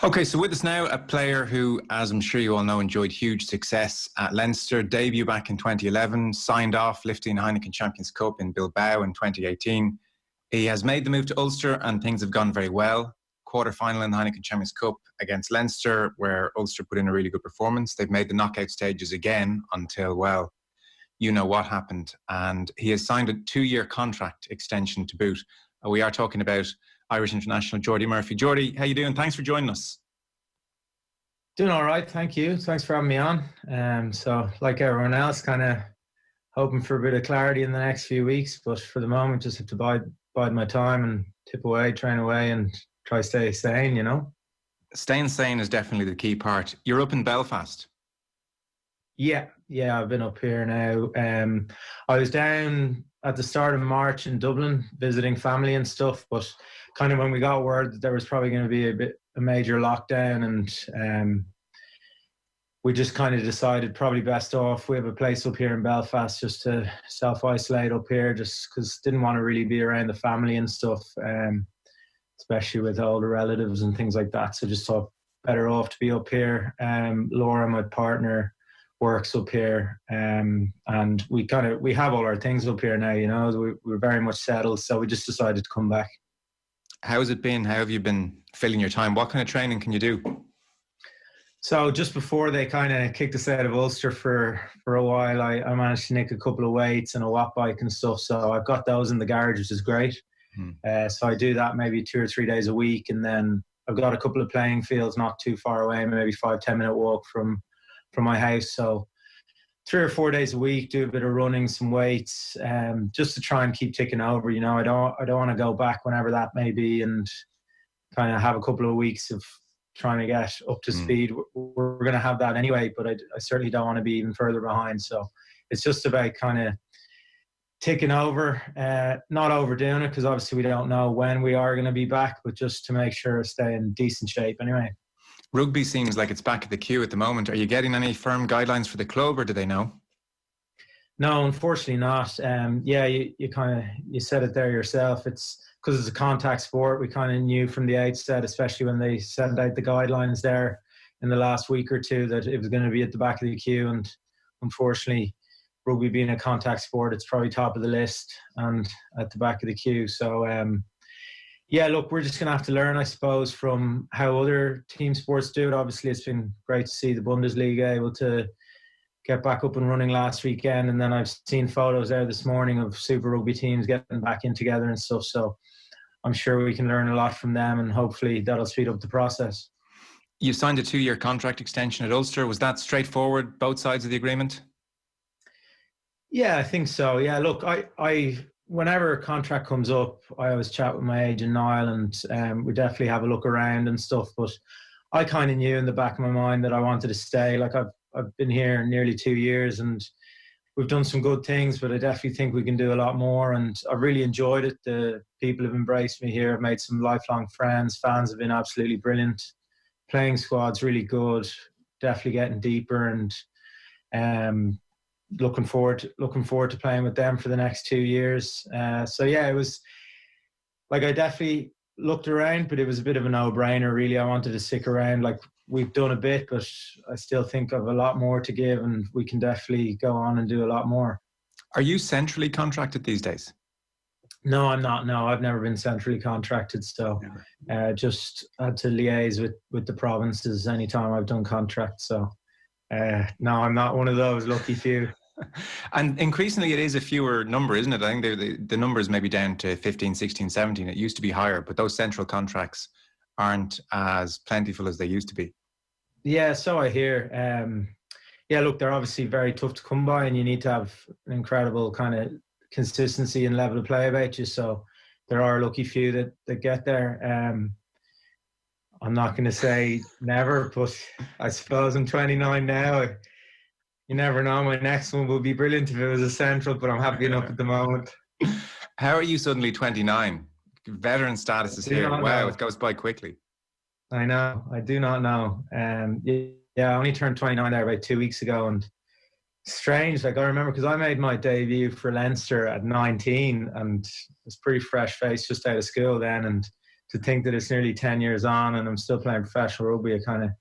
Okay, so with us now, a player who, as I'm sure you all know, enjoyed huge success at Leinster, debut back in 2011, signed off lifting Heineken Champions Cup in Bilbao in 2018. He has made the move to Ulster and things have gone very well. Quarter-final in the Heineken Champions Cup against Leinster, where Ulster put in a really good performance. They've made the knockout stages again until, well, you know what happened. And he has signed a 2-year contract extension to boot. We are talking about Irish international Jordi Murphy. Jordi, how you doing? Thanks for joining us. Doing all right, thank you. Thanks for having me on. So, like everyone else, kind of hoping for a bit of clarity in the next few weeks. But for the moment, just have to bide my time and tip away, train away, and try to stay sane, you know? Staying sane is definitely the key part. You're up in Belfast. Yeah, I've been up here now. I was down at the start of March in Dublin visiting family and stuff, but kind of when we got word that there was probably going to be a major lockdown, and we just kind of decided probably best off. We have a place up here in Belfast just to self-isolate up here, just because didn't want to really be around the family and stuff, especially with older relatives and things like that. So just thought better off to be up here. Laura, my partner, works up here, and we have all our things up here now, you know. We're very much settled, so we just decided to come back. How has it been? How have you been filling your time? What kind of training can you do? So just before they kind of kicked us out of Ulster for a while, I managed to nick a couple of weights and a watt bike and stuff, so I've got those in the garage, which is great. So I do that maybe 2 or 3 days a week, and then I've got a couple of playing fields not too far away, maybe 5-10 minute walk from my house. So 3 or 4 days a week, do a bit of running, some weights, just to try and keep ticking over. You know, I don't want to go back whenever that may be, and kind of have a couple of weeks of trying to get up to speed. We're going to have that anyway, but I certainly don't want to be even further behind. So it's just about kind of ticking over, not overdoing it, because obviously we don't know when we are going to be back, but just to make sure I stay in decent shape anyway. Rugby seems like it's back at the queue at the moment. Are you getting any firm guidelines for the club, or do they know? No, unfortunately not. You said it there yourself. It's because it's a contact sport. We kind of knew from the outset, especially when they sent out the guidelines there in the last week or two, that it was going to be at the back of the queue. And unfortunately, rugby being a contact sport, it's probably top of the list and at the back of the queue. So, look, we're just going to have to learn, I suppose, from how other team sports do it. Obviously, it's been great to see the Bundesliga able to get back up and running last weekend. And then I've seen photos there this morning of Super Rugby teams getting back in together and stuff. So I'm sure we can learn a lot from them, and hopefully that'll speed up the process. You signed a 2-year contract extension at Ulster. Was that straightforward, both sides of the agreement? Yeah, I think so. Yeah, look, I whenever a contract comes up, I always chat with my agent Niall, and we definitely have a look around and stuff. But I kind of knew in the back of my mind that I wanted to stay. Like I've been here nearly 2 years, and we've done some good things, but I definitely think we can do a lot more. And I've really enjoyed it. The people have embraced me here. I've made some lifelong friends. Fans have been absolutely brilliant. Playing squad's really good. Definitely getting deeper, and looking forward to playing with them for the next 2 years. It was like, I definitely looked around, but it was a bit of a no-brainer, really. I wanted to stick around. Like, we've done a bit, but I still think I've a lot more to give, and we can definitely go on and do a lot more. Are you centrally contracted these days? No, I'm not. No, I've never been centrally contracted. So just had to liaise with the provinces anytime I've done contracts. So no, I'm not one of those lucky few. And increasingly it is a fewer number, isn't it? I think the numbers may be down to 15, 16, 17. It used to be higher, but those central contracts aren't as plentiful as they used to be. Yeah, so I hear. Look, they're obviously very tough to come by, and you need to have an incredible kind of consistency and level of play about you. So there are a lucky few that get there. I'm not going to say never, but I suppose I'm 29 now. You never know. My next one will be brilliant if it was a central, but I'm happy enough at the moment. How are you suddenly 29? Veteran status is here. Wow, it goes by quickly. I know. I do not know. I only turned 29 there about 2 weeks ago, and strange. Like, I remember because I made my debut for Leinster at 19, and it was pretty fresh face just out of school then, and to think that it's nearly 10 years on and I'm still playing professional rugby, I kind of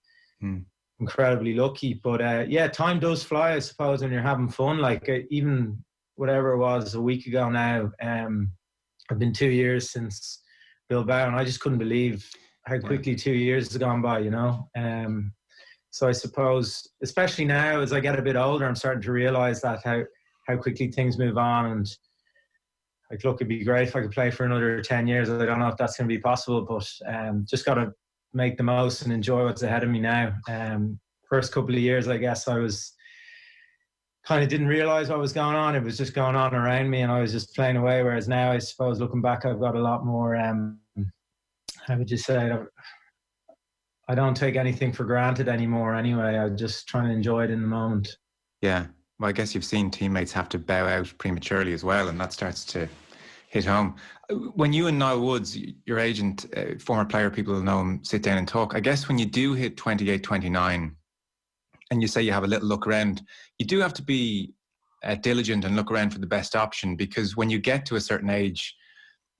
incredibly lucky. But yeah, time does fly, I suppose, when you're having fun. Like even whatever it was a week ago now, I've been 2 years since Bilbao, and I just couldn't believe how quickly 2 years has gone by, you know. So I suppose, especially now as I get a bit older, I'm starting to realise that how quickly things move on. And like, look, it'd be great if I could play for another 10 years. I don't know if that's going to be possible, but just got to make the most and enjoy what's ahead of me now. First couple of years, I guess I was kind of didn't realise what was going on. It was just going on around me and I was just playing away. Whereas now, I suppose, looking back, I've got a lot more, how would you say, I don't take anything for granted anymore anyway. I'm just trying to enjoy it in the moment. Yeah. Well, I guess you've seen teammates have to bow out prematurely as well, and that starts to hit home. When you and Niall Woods, your agent, former player, people will know him, sit down and talk, I guess when you do hit 28, 29, and you say you have a little look around, you do have to be diligent and look around for the best option, because when you get to a certain age,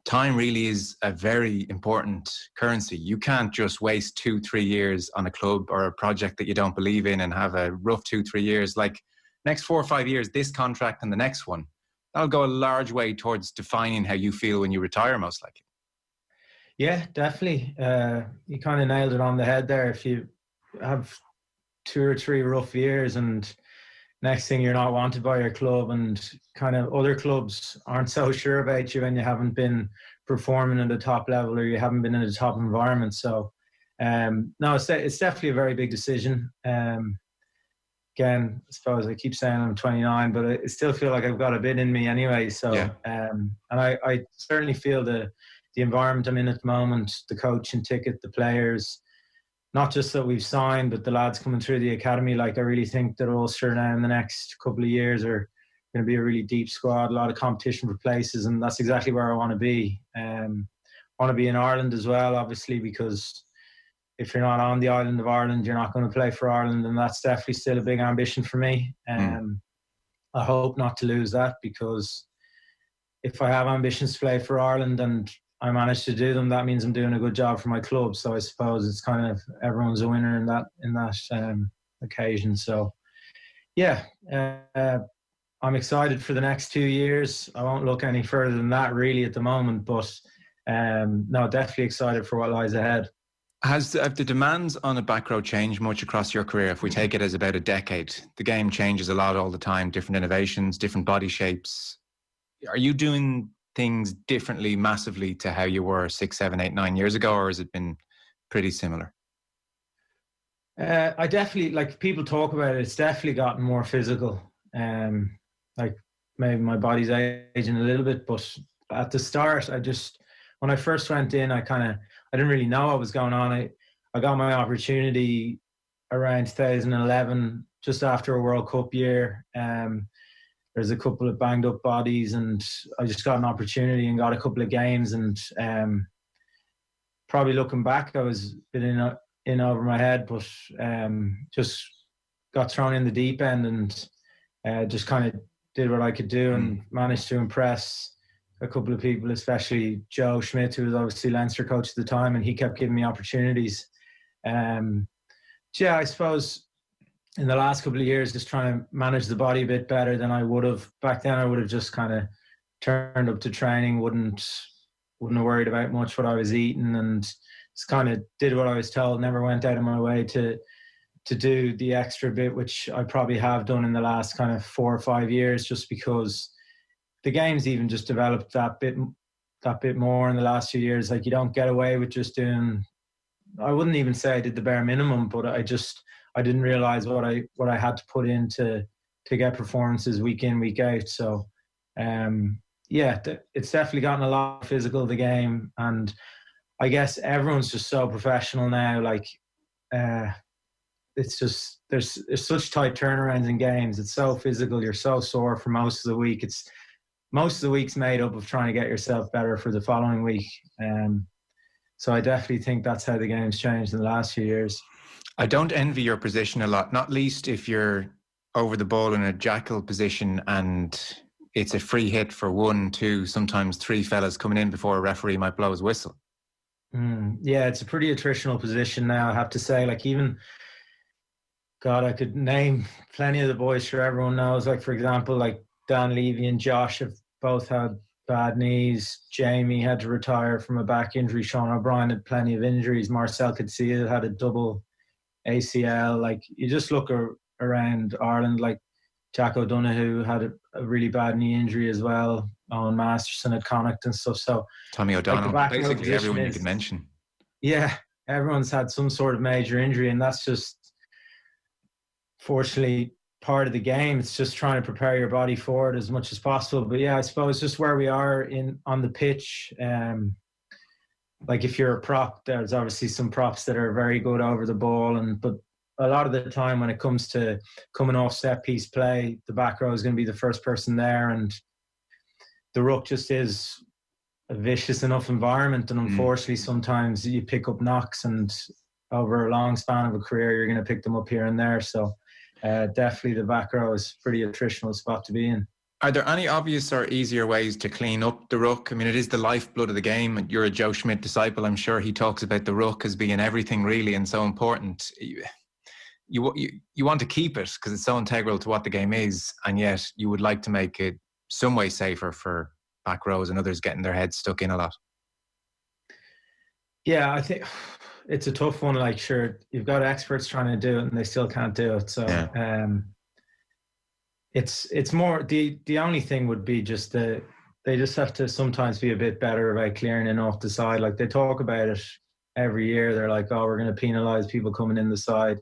time really is a very important currency. You can't just waste 2-3 years on a club or a project that you don't believe in and have a rough 2-3 years. Like, next 4 or 5 years, this contract and the next one, that'll go a large way towards defining how you feel when you retire, most likely. Yeah, definitely. You kind of nailed it on the head there. If you have 2 or 3 rough years and next thing you're not wanted by your club, and kind of other clubs aren't so sure about you, and you haven't been performing at the top level or you haven't been in a top environment. So no, it's definitely a very big decision. Again, I suppose I keep saying I'm 29, but I still feel like I've got a bit in me anyway. So, and I certainly feel the environment I'm in at the moment, the coaching ticket, the players, not just that we've signed, but the lads coming through the academy. Like, I really think that Ulster now in the next couple of years are going to be a really deep squad, a lot of competition for places, and that's exactly where I want to be. I want to be in Ireland as well, obviously, because if you're not on the island of Ireland, you're not going to play for Ireland, and that's definitely still a big ambition for me. I hope not to lose that, because if I have ambitions to play for Ireland and I manage to do them, that means I'm doing a good job for my club. So I suppose it's kind of everyone's a winner in that occasion. So yeah, I'm excited for the next 2 years. I won't look any further than that really at the moment, but no, definitely excited for what lies ahead. Have the demands on a back row changed much across your career? If we take it as about a decade, the game changes a lot all the time, different innovations, different body shapes. Are you doing things differently massively to how you were 6, 7, 8, 9 years ago, or has it been pretty similar? I definitely, like, people talk about it, it's definitely gotten more physical. Like, maybe my body's aging a little bit, but at the start, when I first went in, I didn't really know what was going on. I got my opportunity around 2011, just after a World Cup year. There's a couple of banged up bodies, and I just got an opportunity and got a couple of games. And probably looking back, I was a bit in over my head, but just got thrown in the deep end and just kind of did what I could do and managed to impress a couple of people, especially Joe Schmidt, who was obviously Leinster coach at the time, and he kept giving me opportunities. Yeah, I suppose in the last couple of years, just trying to manage the body a bit better than I would have. Back then, I would have just kind of turned up to training, wouldn't have worried about much what I was eating, and just kind of did what I was told, never went out of my way to do the extra bit, which I probably have done in the last kind of 4 or 5 years, just because the game's even just developed that bit more in the last few years. Like, you don't get away with just doing, I wouldn't even say I did the bare minimum, but I didn't realize what I had to put in to get performances week in, week out. So yeah, it's definitely gotten a lot physical, the game, and I guess everyone's just so professional now. Like, it's just there's such tight turnarounds in games. It's so physical. You're so sore for most of the week. Most of the week's made up of trying to get yourself better for the following week. So I definitely think that's how the game's changed in the last few years. I don't envy your position a lot, not least if you're over the ball in a jackal position and it's a free hit for 1, 2, sometimes 3 fellas coming in before a referee might blow his whistle. Yeah, it's a pretty attritional position now, I have to say. Like, even, God, I could name plenty of the boys, sure everyone knows. Like, for example, like Dan Levy and Josh have both had bad knees. Jamie had to retire from a back injury. Sean O'Brien had plenty of injuries. Marcel Coetzee had a double ACL. Like, you just look around Ireland, like Jack O'Donoghue had a really bad knee injury as well. Owen Masterson at Connacht and stuff. So Tommy O'Donnell, like, basically everyone you could mention. Yeah, everyone's had some sort of major injury, and that's just, fortunately, part of the game. It's just trying to prepare your body for it as much as possible. But yeah, I suppose just where we are on the pitch. Like, if you're a prop, there's obviously some props that are very good over the ball, but a lot of the time when it comes to coming off set piece play, the back row is going to be the first person there, and the ruck just is a vicious enough environment. And unfortunately, sometimes you pick up knocks, and over a long span of a career, you're going to pick them up here and there. So definitely the back row is a pretty attritional spot to be in. Are there any obvious or easier ways to clean up the ruck? I mean, it is the lifeblood of the game. You're a Joe Schmidt disciple. I'm sure he talks about the ruck as being everything really and so important. You want to keep it because it's so integral to what the game is, and yet you would like to make it some way safer for back rows and others getting their heads stuck in a lot. Yeah, I think it's a tough one. Like, sure, you've got experts trying to do it and they still can't do it. So it's more, the only thing would be just they just have to sometimes be a bit better about clearing in off the side. Like, they talk about it every year. They're like, oh, we're going to penalise people coming in the side.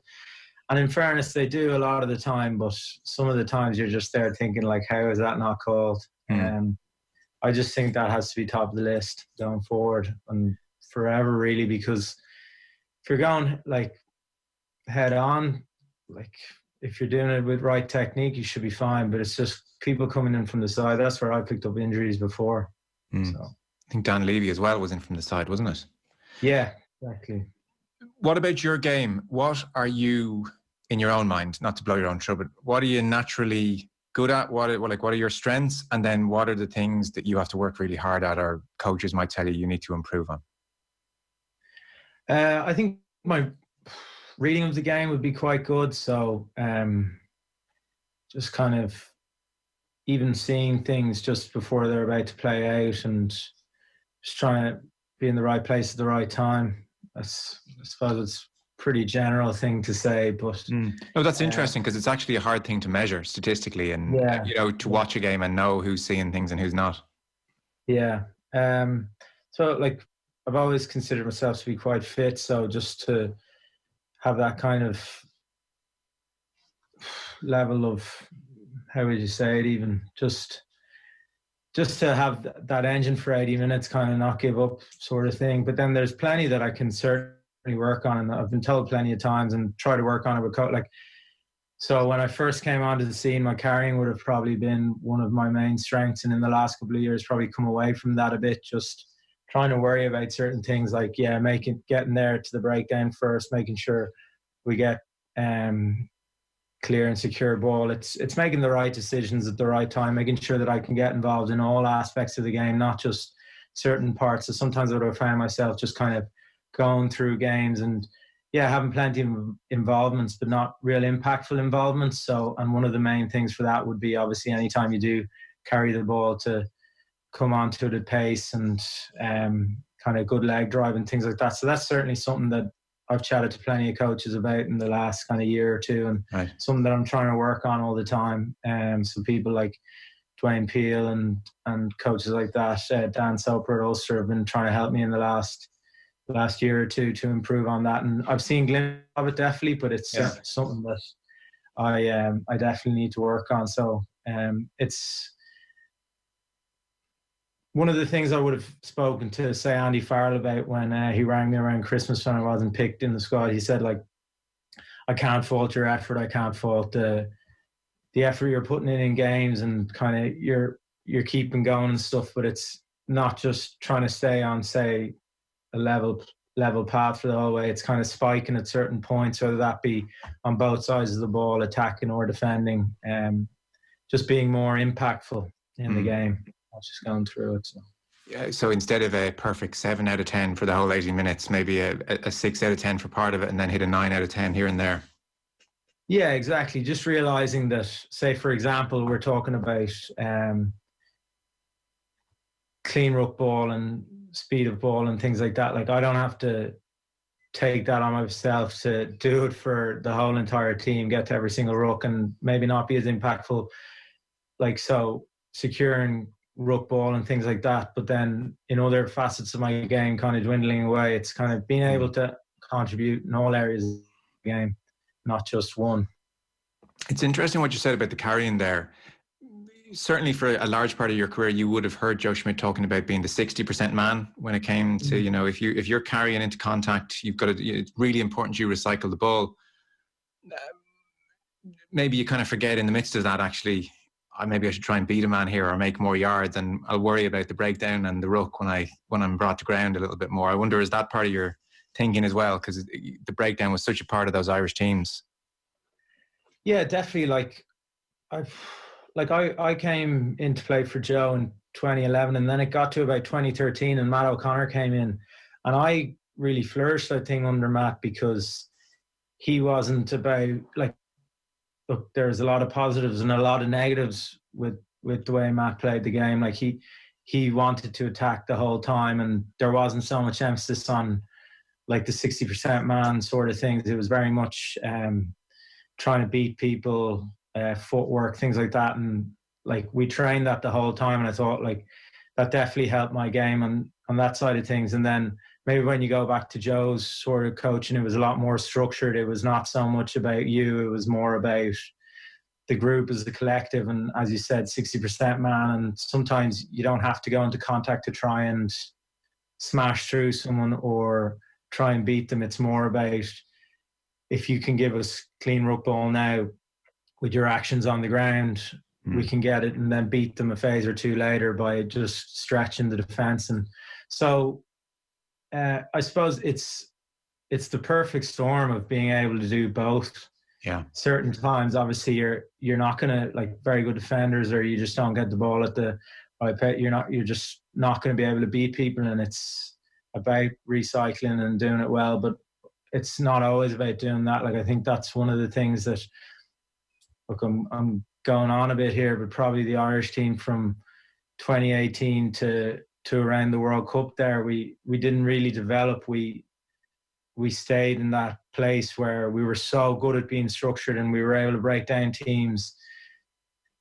And in fairness, they do a lot of the time, but some of the times you're just there thinking, like, how is that not called? I just think that has to be top of the list going forward and forever, really, because if you're going, like, head on, like, if you're doing it with right technique, you should be fine. But it's just people coming in from the side. That's where I picked up injuries before. So I think Dan Levy as well was in from the side, wasn't it? Yeah, exactly. What about your game? What are you, in your own mind, not to blow your own trumpet, what are you naturally good at? What are your strengths? And then what are the things that you have to work really hard at, or coaches might tell you need to improve on? I think my reading of the game would be quite good. So just kind of even seeing things just before they're about to play out and just trying to be in the right place at the right time. I suppose it's a pretty general thing to say, but no, that's interesting because it's actually a hard thing to measure statistically, and to watch a game and know who's seeing things and who's not. Yeah. So, like, I've always considered myself to be quite fit, so just to have that kind of level of, how would you say it, even just to have that engine for 80 minutes, kind of not give up sort of thing. But then there's plenty that I can certainly work on, and I've been told plenty of times, and try to work on it with like. So when I first came onto the scene, my carrying would have probably been one of my main strengths, and in the last couple of years probably come away from that a bit, just trying to worry about certain things like getting there to the breakdown first, making sure we get clear and secure ball. It's making the right decisions at the right time, making sure that I can get involved in all aspects of the game, not just certain parts. So sometimes I would have found myself just kind of going through games and having plenty of involvements, but not real impactful involvements. So, and one of the main things for that would be obviously anytime you do carry the ball, to come onto it at pace and kind of good leg drive and things like that. So that's certainly something that I've chatted to plenty of coaches about in the last kind of year or two, and something that I'm trying to work on all the time. So people like Dwayne Peel and coaches like that, Dan Soper at Ulster, have been trying to help me in the last year or two to improve on that. And I've seen glimpses of it, definitely, but it's something that I definitely need to work on. So it's one of the things I would have spoken to, say, Andy Farrell about when he rang me around Christmas when I wasn't picked in the squad. He said, like, I can't fault your effort. I can't fault the effort you're putting in games, and kind of you're keeping going and stuff. But it's not just trying to stay on, say, a level path for the whole way. It's kind of spiking at certain points, whether that be on both sides of the ball, attacking or defending. Just being more impactful in the game. I was just going through it. So. So instead of a perfect 7 out of 10 for the whole 80 minutes, maybe a 6 out of 10 for part of it, and then hit a 9 out of 10 here and there. Yeah, exactly. Just realizing that, say, for example, we're talking about clean ruck ball and speed of ball and things like that. Like, I don't have to take that on myself to do it for the whole entire team, get to every single ruck, and maybe not be as impactful. Like, so securing ruck ball and things like that, but then in other facets of my game kind of dwindling away. It's kind of being able to contribute in all areas of the game, not just one. It's interesting what you said about the carrying there. Certainly for a large part of your career, you would have heard Joe Schmidt talking about being the 60% man when it came to, you know, if you're carrying into contact, you've got to, it's really important you recycle the ball. Maybe you kind of forget in the midst of that, actually, maybe I should try and beat a man here or make more yards, and I'll worry about the breakdown and the ruck when I'm brought to ground a little bit more. I wonder, is that part of your thinking as well? Because the breakdown was such a part of those Irish teams. Yeah, definitely. I came into play for Joe in 2011, and then it got to about 2013 and Matt O'Connor came in, and I really flourished, I think, under Matt, because he wasn't about, like, look, there's a lot of positives and a lot of negatives with the way Matt played the game. Like, he wanted to attack the whole time, and there wasn't so much emphasis on like the 60% man sort of things. It was very much trying to beat people, footwork, things like that. And like, we trained that the whole time, and I thought, like, that definitely helped my game on that side of things. And then maybe when you go back to Joe's sort of coaching, it was a lot more structured. It was not so much about you. It was more about the group as the collective. And as you said, 60% man. And sometimes you don't have to go into contact to try and smash through someone or try and beat them. It's more about, if you can give us clean ruck ball now with your actions on the ground, we can get it and then beat them a phase or two later by just stretching the defence. And so I suppose it's the perfect storm of being able to do both. Yeah. Certain times, obviously, you're not going to, like, very good defenders, or you just don't get the ball at the right pace. You're just not going to be able to beat people, and it's about recycling and doing it well. But it's not always about doing that. Like, I think that's one of the things that, look, I'm going on a bit here, but probably the Irish team from 2018 to around the World Cup there, we didn't really develop. We stayed in that place where we were so good at being structured, and we were able to break down teams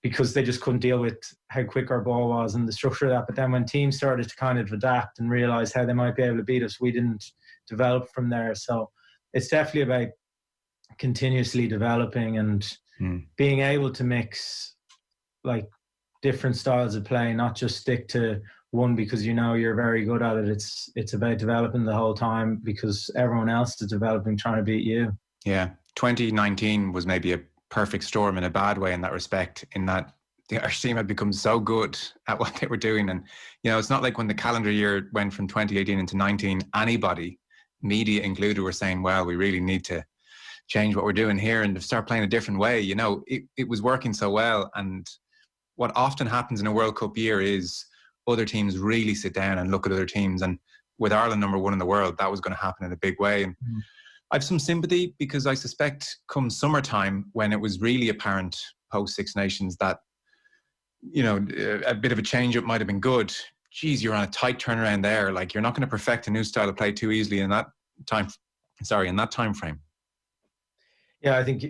because they just couldn't deal with how quick our ball was and the structure of that. But then when teams started to kind of adapt and realize how they might be able to beat us, we didn't develop from there. So it's definitely about continuously developing and being able to mix, like, different styles of play, not just stick to one because you know you're very good at it. It's about developing the whole time because everyone else is developing, trying to beat you. Yeah. 2019 was maybe a perfect storm in a bad way in that respect, in that the Irish team had become so good at what they were doing. And, you know, it's not like when the calendar year went from 2018 into 19, anybody, media included, were saying, well, we really need to change what we're doing here and start playing a different way. You know, it was working so well. And what often happens in a World Cup year is other teams really sit down and look at other teams. And with Ireland number one in the world, that was going to happen in a big way. And I have some sympathy because I suspect come summertime, when it was really apparent post Six Nations that, you know, a bit of a change up might have been good. Geez, you're on a tight turnaround there. Like, you're not going to perfect a new style of play too easily in that time frame. Yeah, I think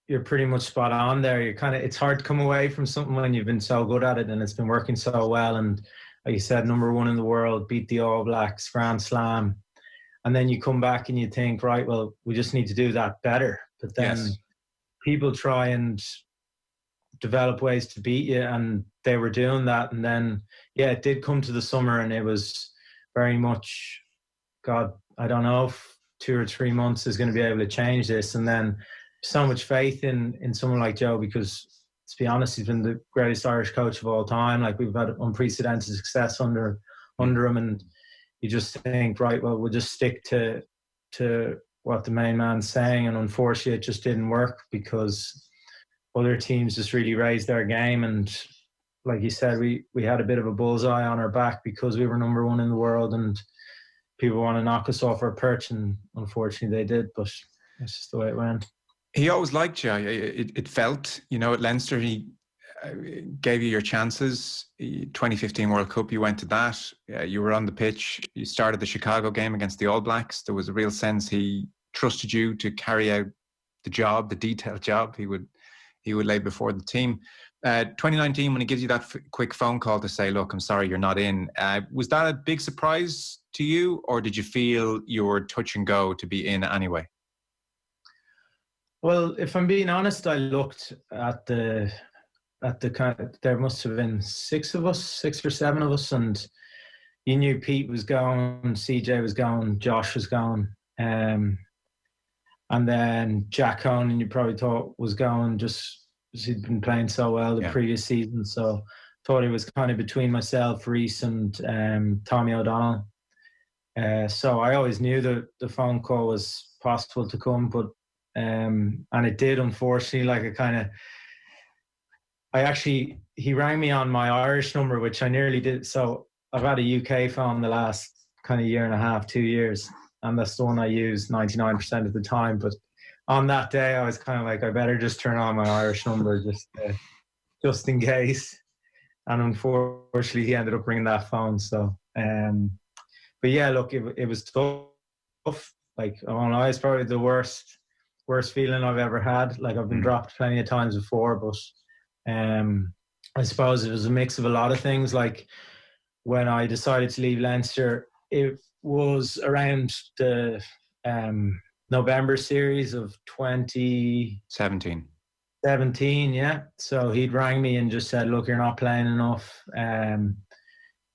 you're pretty much spot on there. It's hard to come away from something when you've been so good at it and it's been working so well. And like you said, number one in the world, beat the All Blacks, Grand Slam. And then you come back and you think, right, well, we just need to do that better. But then people try and develop ways to beat you, and they were doing that. And then, yeah, it did come to the summer, and it was very much, God, I don't know if 2 or 3 months is going to be able to change this. And then so much faith in someone like Joe, because, to be honest, he's been the greatest Irish coach of all time. Like, we've had unprecedented success under him, and you just think, right, well, we'll just stick to what the main man's saying. And unfortunately, it just didn't work because other teams just really raised their game, and like you said, we had a bit of a bullseye on our back because we were number one in the world, and people want to knock us off our perch, and unfortunately they did, but that's just the way it went. He always liked you. It felt, at Leinster, he gave you your chances. 2015 World Cup, you went to that. You were on the pitch. You started the Chicago game against the All Blacks. There was a real sense he trusted you to carry out the job, the detailed job he would lay before the team. 2019, when he gives you that quick phone call to say, look, I'm sorry, you're not in. Was that a big surprise to you, or did you feel you were touch and go to be in anyway? Well, if I'm being honest, I looked at the kind of, there must have been 6 or 7 of us, and you knew Pete was going, CJ was going, Josh was going, and then Jack Conan, you probably thought was going, just because he'd been playing so well the previous season. So thought it was kind of between myself, Reece, and Tommy O'Donnell. So I always knew that the phone call was possible to come, but and it did, unfortunately. He rang me on my Irish number, which I nearly did. So I've had a UK phone the last kind of year and a half, 2 years, and that's the one I use 99% of the time. But on that day, I was kind of like, I better just turn on my Irish number just in case. And unfortunately, he ended up ringing that phone. So, but yeah, look, it was tough. Like, I don't know, it's probably the worst feeling I've ever had. Like, I've been dropped plenty of times before, but I suppose it was a mix of a lot of things. Like, when I decided to leave Leinster, it was around the November series of 2017. Yeah. So he'd rang me and just said, look, you're not playing enough.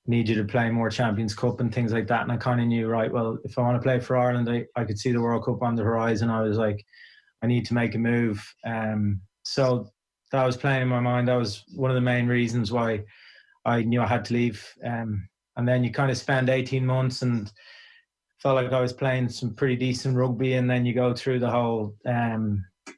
Need you to play more Champions Cup and things like that. And I kind of knew, right, well, if I want to play for Ireland, I could see the World Cup on the horizon. I was like, I need to make a move. So that was playing in my mind. That was one of the main reasons why I knew I had to leave. And then you kind of spend 18 months and felt like I was playing some pretty decent rugby. And then you go through the whole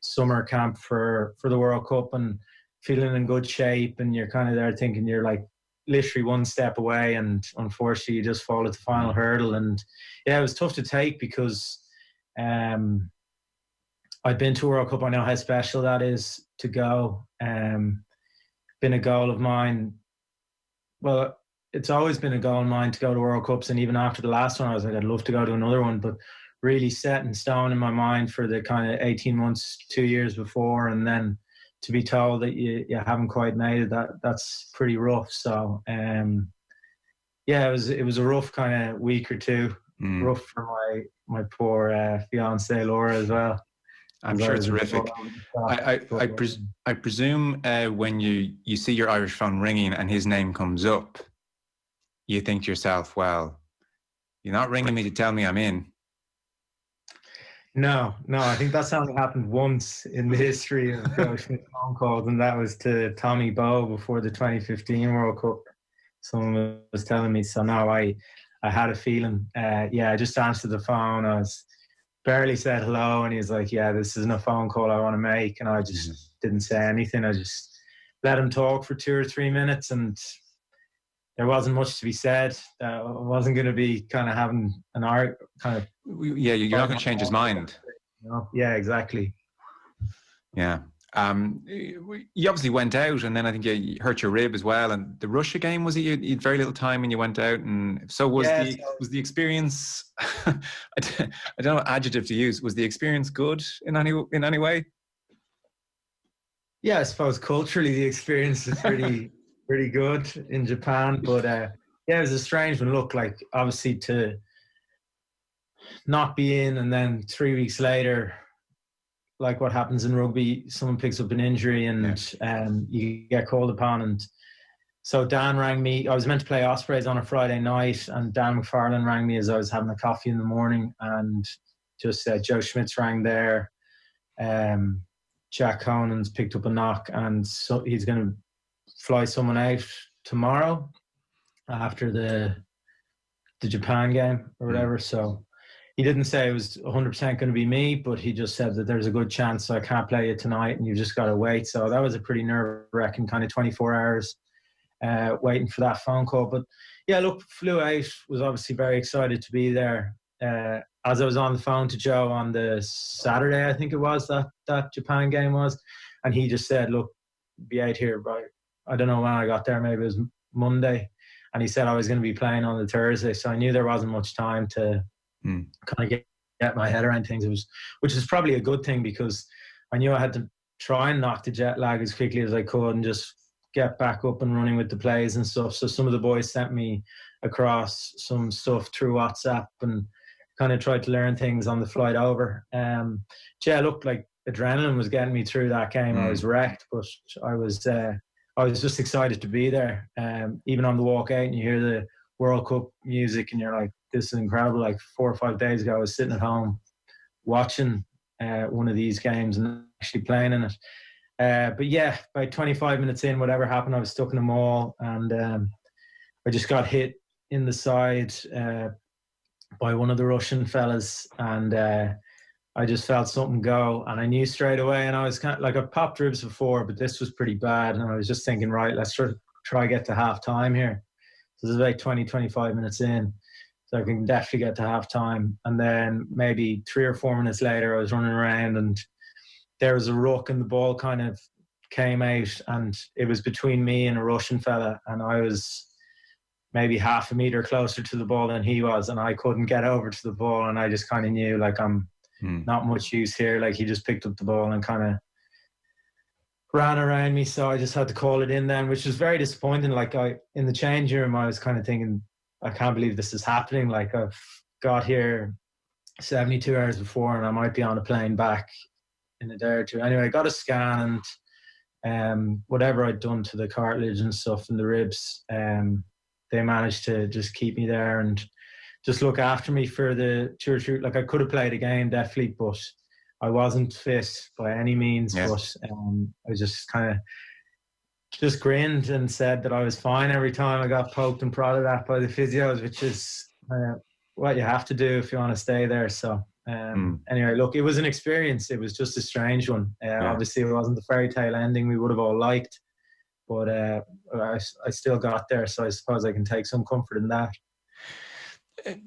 summer camp for the World Cup and feeling in good shape. And you're kind of there thinking you're like literally one step away. And unfortunately, you just fall at the final hurdle. And yeah, it was tough to take because I'd been to a World Cup. I know how special that is to go. Been a goal of mine. Well, it's always been a goal of mine to go to World Cups. And even after the last one, I was like, I'd love to go to another one. But really set in stone in my mind for the kind of 18 months, 2 years before. And then to be told that you haven't quite made it, that's pretty rough. So, yeah, it was a rough kind of week or two. Rough for my poor fiancée, Laura, as well. I'm sure it's horrific. I presume when you see your Irish phone ringing and his name comes up, you think to yourself, well, you're not ringing me to tell me I'm in. No, I think that's only happened once in the history of phone calls, and that was to Tommy Bowe before the 2015 World Cup. Someone was telling me, so no, I had a feeling. I just answered the phone. I was barely said hello, and he was like, yeah, this isn't a phone call I want to make. And I just didn't say anything. I just let him talk for 2 or 3 minutes, and there wasn't much to be said. I wasn't going to be kind of having an art kind of. Yeah, you're not going to change his mind. Yeah, exactly. Yeah. You obviously went out, and then I think you hurt your rib as well. And the Russia game, was it? You had very little time, and you went out, and so was the experience. I don't know what adjective to use. Was the experience good in any way? Yeah, I suppose culturally the experience is pretty good in Japan, but it was a strange one. Look, like, obviously to not be in, and then 3 weeks later, like what happens in rugby, someone picks up an injury and you get called upon. And so Dan rang me. I was meant to play Ospreys on a Friday night, and Dan McFarlane rang me as I was having a coffee in the morning and just said, Joe Schmidt's rang there. Jack Conan's picked up a knock, and so he's going to fly someone out tomorrow after the Japan game or whatever. So he didn't say it was 100% going to be me, but he just said that there's a good chance I can't play you tonight and you just got to wait. So that was a pretty nerve-wracking kind of 24 hours. waiting for that phone call. But yeah, look, flew out, was obviously very excited to be there. As I was on the phone to Joe on the Saturday, I think it was, that Japan game was, and he just said, look, be out here by, I don't know when I got there, maybe it was Monday, and he said I was going to be playing on the Thursday, so I knew there wasn't much time to kind of get my head around things. Which is probably a good thing, because I knew I had to try and knock the jet lag as quickly as I could and just get back up and running with the plays and stuff. So some of the boys sent me across some stuff through WhatsApp and kind of tried to learn things on the flight over. Yeah, look, like adrenaline was getting me through that game. I was wrecked, but I was just excited to be there. Even on the walk out, and you hear the World Cup music, and you're like, this is incredible. Like 4 or 5 days ago, I was sitting at home watching one of these games and actually playing in it. But yeah, by 25 minutes in, whatever happened, I was stuck in a mall, and I just got hit in the side by one of the Russian fellas, and I just felt something go, and I knew straight away. And I was kind of like, I've popped ribs before, but this was pretty bad, and I was just thinking, right, let's try get to half time here. So this is like 25 minutes in, so I can definitely get to half time. And then maybe 3 or 4 minutes later, I was running around, and there was a ruck, and the ball kind of came out, and it was between me and a Russian fella, and I was maybe half a meter closer to the ball than he was, and I couldn't get over to the ball, and I just kind of knew, like, I'm not much use here. Like, he just picked up the ball and kind of ran around me, so I just had to call it in then, which was very disappointing. Like, in the change room, I was kind of thinking, I can't believe this is happening. Like, I've got here 72 hours before, and I might be on a plane back in a day or two. Anyway, I got a scan, and whatever I'd done to the cartilage and stuff in the ribs, they managed to just keep me there and just look after me for the 2 or 3. Like, I could have played a game, definitely, but I wasn't fit by any means. Yeah. But I just kind of just grinned and said that I was fine every time I got poked and prodded at by the physios, which is what you have to do if you want to stay there. So anyway, look, it was an experience. It was just a strange one. Obviously, it wasn't the fairy tale ending we would have all liked, but I still got there, so I suppose I can take some comfort in that.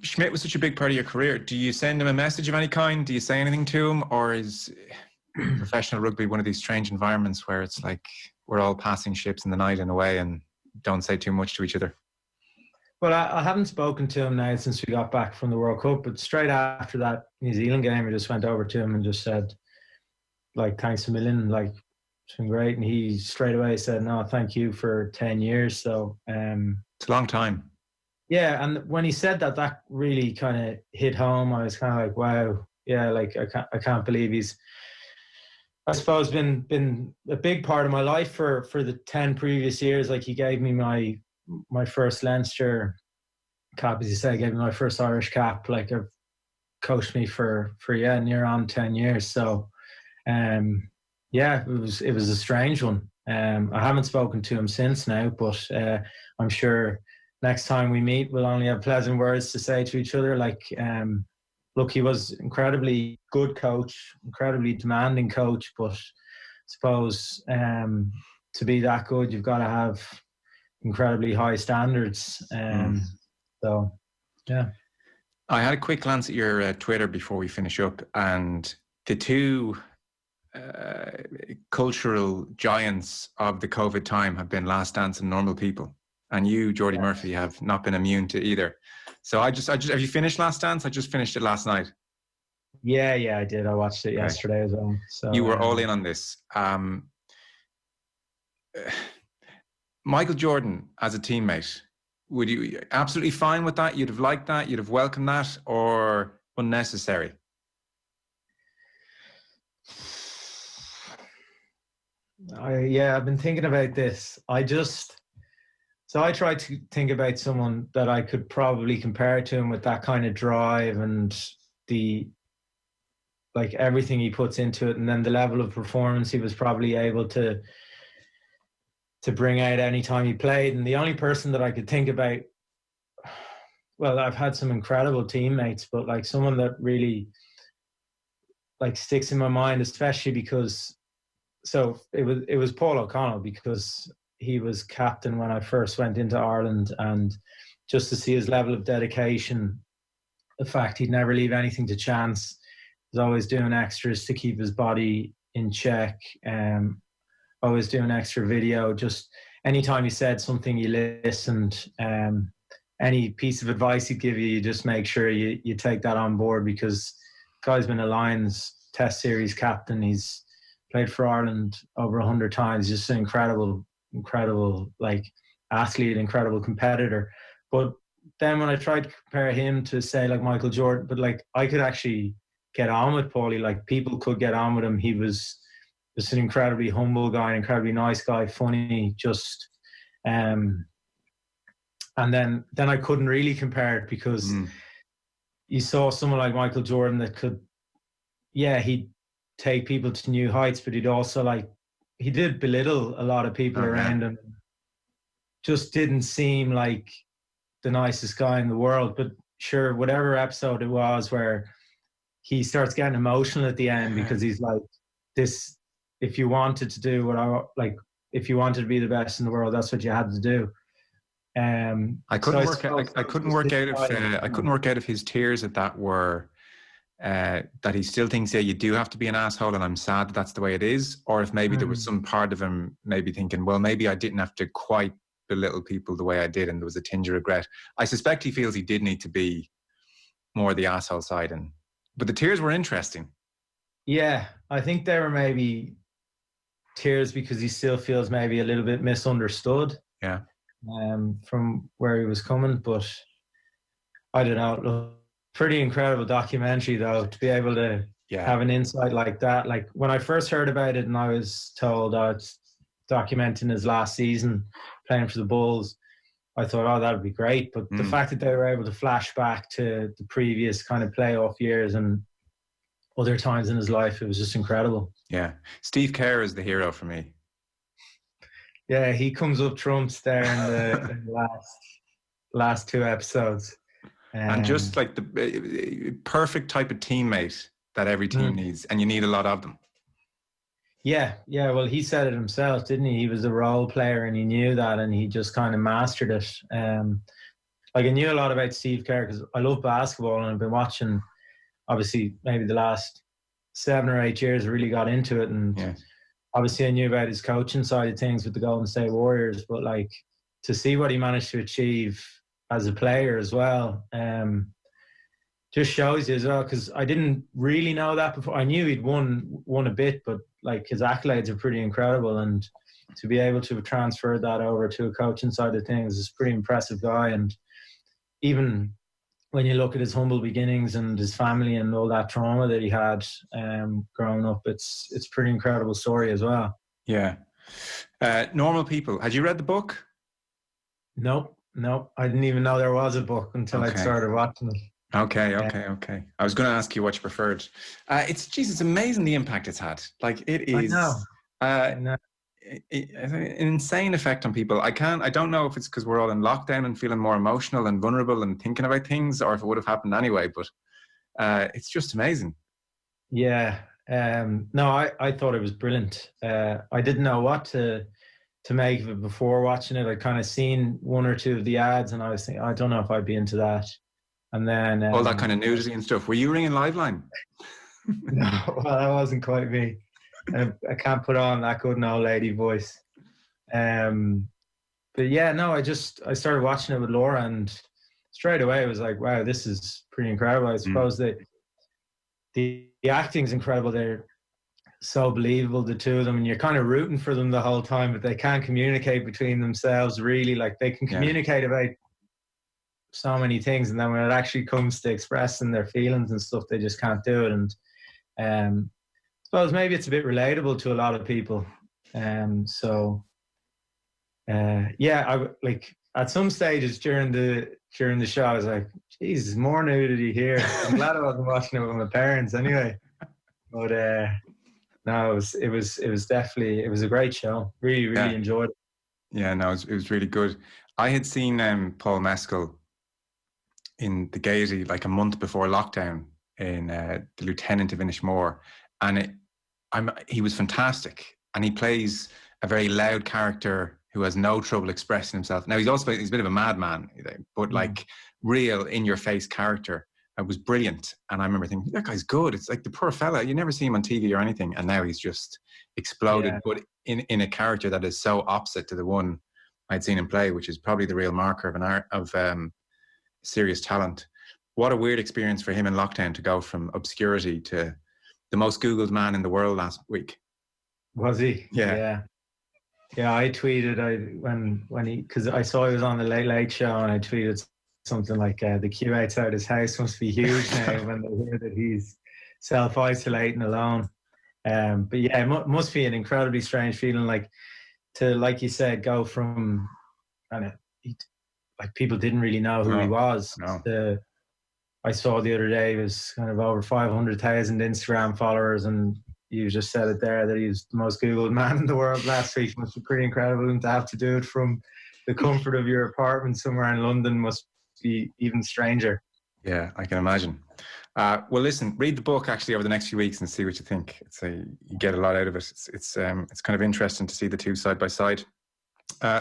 Schmidt was such a big part of your career. Do you send him a message of any kind? Do you say anything to him? Or is professional rugby one of these strange environments where it's like we're all passing ships in the night in a way and don't say too much to each other? Well, I haven't spoken to him now since we got back from the World Cup, but straight after that New Zealand game, I just went over to him and just said, like, thanks a million, like, it's been great. And he straight away said, no, thank you for 10 years. So it's a long time. Yeah, and when he said that, that really kind of hit home. I was kind of like, wow, yeah, like I can't believe he's, I suppose, been a big part of my life for the 10 previous years. Like, he gave me my first Leinster cap, as you say, gave me my first Irish cap. Like, I've coached me for near on 10 years. So yeah, it was a strange one. I haven't spoken to him since now, but I'm sure next time we meet, we'll only have pleasant words to say to each other. Like, look, he was incredibly good coach, incredibly demanding coach, but I suppose to be that good, you've got to have incredibly high standards. So, yeah. I had a quick glance at your Twitter before we finish up, and the two cultural giants of the COVID time have been Last Dance and Normal People. And you, Jordi Murphy, have not been immune to either. So I just, have you finished Last Dance? I just finished it last night. Yeah, I did. I watched it yesterday as well. So you were all in on this. Michael Jordan as a teammate, would you absolutely fine with that? You'd have liked that? You'd have welcomed that, or unnecessary? I've been thinking about this. So I tried to think about someone that I could probably compare to him with that kind of drive and like everything he puts into it, and then the level of performance he was probably able to bring out any time he played. And the only person that I could think about, well, I've had some incredible teammates, but like someone that really like sticks in my mind, especially because, so it was Paul O'Connell, because he was captain when I first went into Ireland, and just to see his level of dedication, the fact he'd never leave anything to chance, he was always doing extras to keep his body in check, always doing extra video. Just anytime he said something, you listened. Any piece of advice he'd give you, you just make sure you take that on board, because the guy's been a Lions Test Series captain. He's played for Ireland over 100 times. Just an incredible like athlete, incredible competitor. But then when I tried to compare him to, say, like Michael Jordan, but like I could actually get on with Paulie. Like people could get on with him. He was just an incredibly humble guy, an incredibly nice guy, funny, just and then I couldn't really compare it, because you saw someone like Michael Jordan that could, he'd take people to new heights, but he'd also he did belittle a lot of people around him. Just didn't seem like the nicest guy in the world. But sure, whatever episode it was where he starts getting emotional at the end, because he's like, this, if you wanted to do if you wanted to be the best in the world, that's what you had to do. I couldn't work out if his tears at that were that he still thinks, you do have to be an asshole, and I'm sad that's the way it is, or if maybe there was some part of him maybe thinking, well, maybe I didn't have to quite belittle people the way I did, and there was a tinge of regret. I suspect he feels he did need to be more the asshole side, but the tears were interesting. Yeah, I think they were maybe tears because he still feels maybe a little bit misunderstood. Yeah. From where he was coming, but I don't know. Look, pretty incredible documentary though, to be able to have an insight like that. Like when I first heard about it and I was told it's documenting his last season playing for the Bulls, I thought, that would be great. But the fact that they were able to flash back to the previous kind of playoff years and other times in his life, it was just incredible. Yeah. Steve Kerr is the hero for me. Yeah, he comes up trumps there in the last two episodes. And just like the perfect type of teammate that every team needs, and you need a lot of them. Yeah. Well, he said it himself, didn't he? He was a role player and he knew that, and he just kind of mastered it. I knew a lot about Steve Kerr because I love basketball, and I've been watching, obviously, maybe the last 7 or 8 years, really got into it. And obviously I knew about his coaching side of things with the Golden State Warriors, but to see what he managed to achieve as a player as well, just shows you as well, because I didn't really know that before. I knew he'd won a bit, but his accolades are pretty incredible, and to be able to transfer that over to a coaching side of things is a pretty impressive guy. And even when you look at his humble beginnings and his family and all that trauma that he had growing up, it's a pretty incredible story as well. Yeah. Normal People. Had you read the book? Nope. I didn't even know there was a book until I started watching it. Okay. I was going to ask you what you preferred. It's amazing the impact it's had. It is. I know. An insane effect on people. I don't know if it's because we're all in lockdown and feeling more emotional and vulnerable and thinking about things, or if it would have happened anyway, but it's just amazing. Yeah. No, I thought it was brilliant. I didn't know what to make of it before watching it. I'd kind of seen one or two of the ads and I was thinking, I don't know if I'd be into that. And then all that kind of nudity and stuff. Were you ringing Liveline? No, well, that wasn't quite me. I can't put on that good old lady voice. But yeah, no, I started watching it with Laura, and straight away it was like, wow, this is pretty incredible. I suppose that the acting's incredible. They're so believable, the two of them, and you're kind of rooting for them the whole time, but they can't communicate between themselves really. They can communicate about so many things, and then when it actually comes to expressing their feelings and stuff, they just can't do it. And I suppose maybe it's a bit relatable to a lot of people. I at some stages during the show, I was like, Jesus, more nudity here. I'm glad I wasn't watching it with my parents anyway. But no, it was definitely, it was a great show. Really enjoyed it. Yeah, no, it was really good. I had seen Paul Mescal in the Gaiety a month before lockdown in the Lieutenant of Inishmore, and he was fantastic, and he plays a very loud character who has no trouble expressing himself. Now, he's a bit of a madman, but like real in-your-face character. It was brilliant. And I remember thinking, that guy's good. It's like the poor fella. You never see him on TV or anything. And now he's just exploded, but in a character that is so opposite to the one I'd seen him play, which is probably the real marker of serious talent. What a weird experience for him in lockdown to go from obscurity to the most Googled man in the world last week. Was he? Yeah. I tweeted when he, because I saw he was on the Late Late Show, and I tweeted something like, the queue outside his house must be huge now when they hear that he's self-isolating alone. But yeah, it must be an incredibly strange feeling, like you said, go from like people didn't really know who he was. No. I saw the other day he was kind of over 500,000 Instagram followers, and you just said it there that he's the most Googled man in the world last week. Must be pretty incredible, and to have to do it from the comfort of your apartment somewhere in London must be even stranger. Yeah, I can imagine. Well, listen, read the book actually over the next few weeks and see what you think. You get a lot out of it. It's kind of interesting to see the two side by side.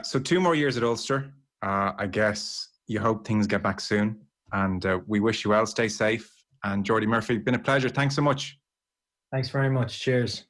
So 2 more years at Ulster. I guess you hope things get back soon, and we wish you well. Stay safe. And Jordi Murphy, been a pleasure. Thanks so much. Thanks very much. Cheers.